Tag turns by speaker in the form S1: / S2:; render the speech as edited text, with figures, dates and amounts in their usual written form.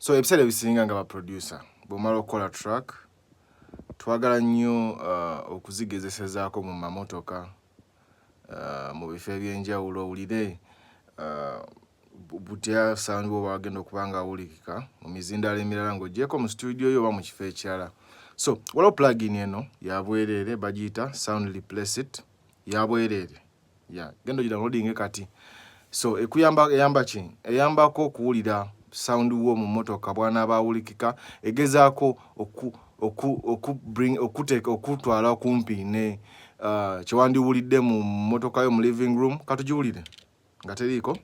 S1: So ebiseera ebisinga nga ba producer bw'omala okukola track twagala nnyo okuzigezesezaako mu mamotoka mu bifo ebyenjawulo owulire butya sound bwo bagenda okuba nga awulikika mu mizindaalo emirala ng'oggyeko mu studio yo oba mu kifo ekirala. So waliwo plugin eno ya bwereere bagiyita sound replace it ya bwereere genda ogidownloadinge kati. So eyamba ki? Eyambako okuwulira sound wo mu motoka bw'anaaba awulikika, egezaako okutwala kumpi ne kyewandiwulidde mu motoka yo mu living room. Katugiwulire nga teriiko.